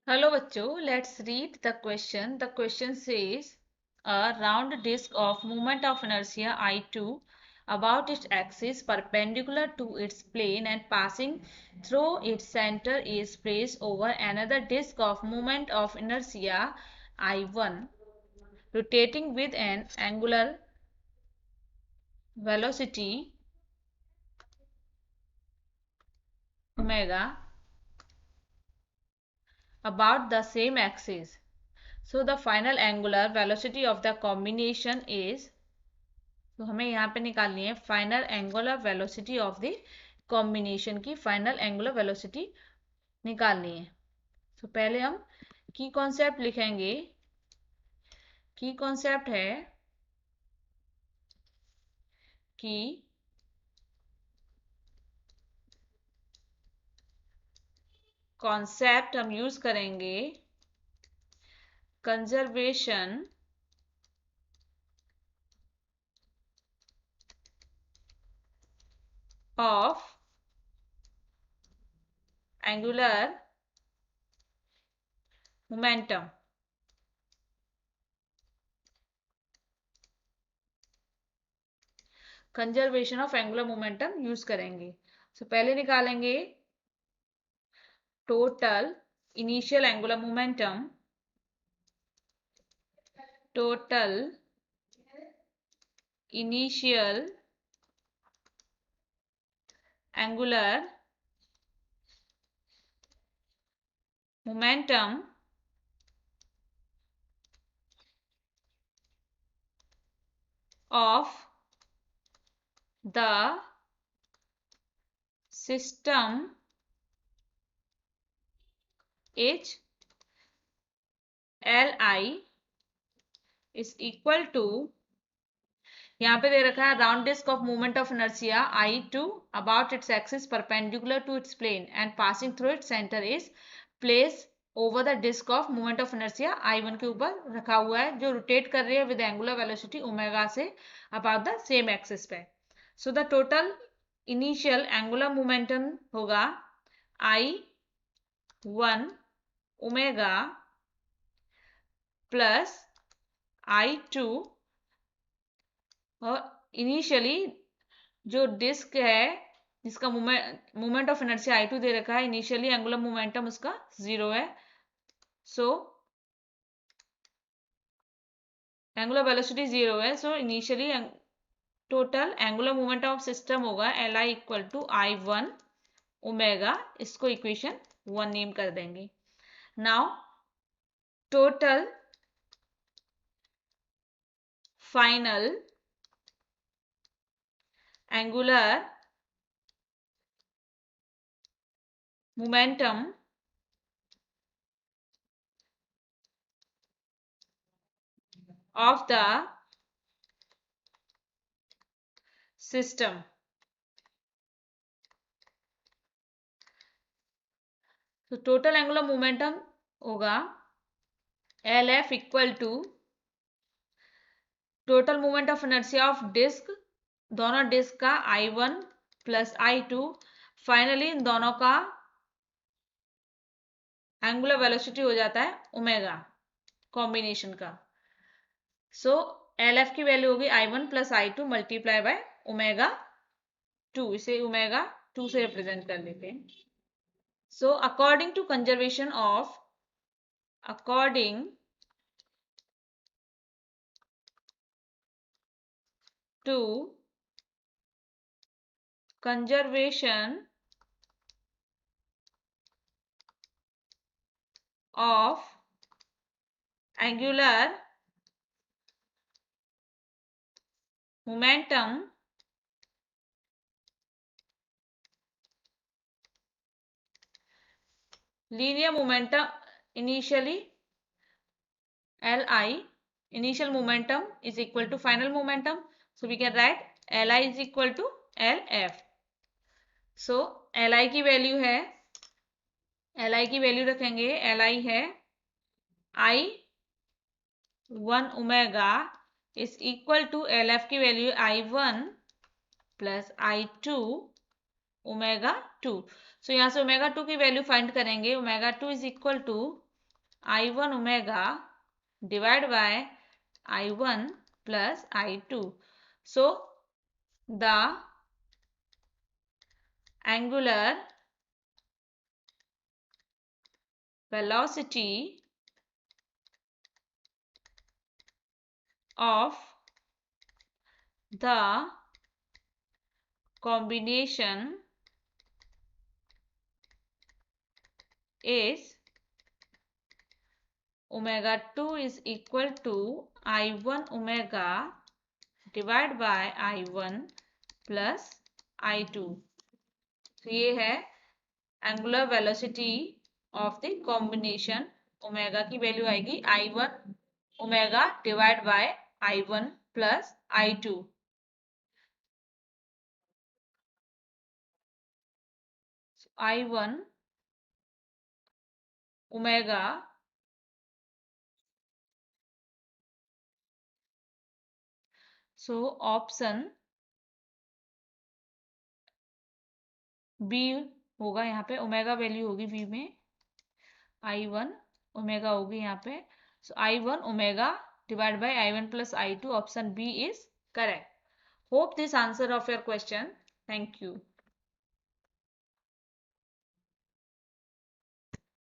Hello बच्चों, let's read the question. The question says a round disk of moment of inertia I2 about its axis perpendicular to its plane and passing through its center is placed over another disk of moment of inertia I1 rotating with an angular velocity omega about the same axis. So the final angular velocity of the combination is, तो हमें यहाँ पे निकालनी है final angular velocity of the combination की final angular velocity निकालनी है। तो पहले हम की कॉन्सेप्ट लिखेंगे। की कॉन्सेप्ट है कि कॉन्सेप्ट हम यूज करेंगे conservation of angular momentum. Conservation of angular momentum use करेंगे। तो पहले निकालेंगे total initial angular momentum. Total initial angular momentum of the system H Li is equal to, यहाँ पे दे रखा है round disc of moment of inertia I2 about its axis perpendicular to its plane and passing through its centre is place over the disc of moment of inertia I1 के ऊपर रखा हुआ है, जो रोटेट कर रही है विद एंगुलर वेलोसिटी ओमेगा से अबाउट द सेम एक्सिस पे। So the total initial angular momentum होगा I1 ओमेगा प्लस I2, और इनिशियली जो डिस्क है जिसका मोमेंट ऑफ इनर्शिया I2 दे रखा है, इनिशियली एंगुलर मोमेंटम उसका 0 है। सो एंगुलर वेलोसिटी 0 है। So initially total angular momentum of system होगा Li equal to I1 omega. इसको इक्वेशन 1 नेम कर देंगे। Now total final angular momentum of the system तो टोटल एंगुलर मोमेंटम होगा LF equal to total moment of inertia of disc, दोनों disc का I1 plus I2, finally in दोनों का angular velocity हो जाता है ओमेगा कॉम्बिनेशन का। सो LF की वैल्यू होगी I1 plus I2 multiply by omega 2। इसे ओमेगा 2 से रिप्रेजेंट कर लेते हैं। So according to conservation of of angular momentum linear momentum initially Li initial momentum is equal to final momentum, so we can write Li is equal to Lf। so Li की value है, Li की value रखेंगे, Li है I1 omega is equal to LF की value I1 plus I2 omega 2। So यहाँ से omega 2 की value find करेंगे। Omega 2 is equal to I1 omega divided by I1 plus I2. So the angular velocity of the combination is omega 2 is equal to I1 omega divided by I1 plus I2. तो ये है angular velocity of the combination. Omega की value आएगी I1 omega divide by I1 plus I2. I1 omega option B होगा. यहाँ पे omega value होगी B में. I1 ओमेगा होगी यहाँ पे. सो I1 omega divided by I1 plus I2. Option B is correct. Hope this answer of your question. Thank you.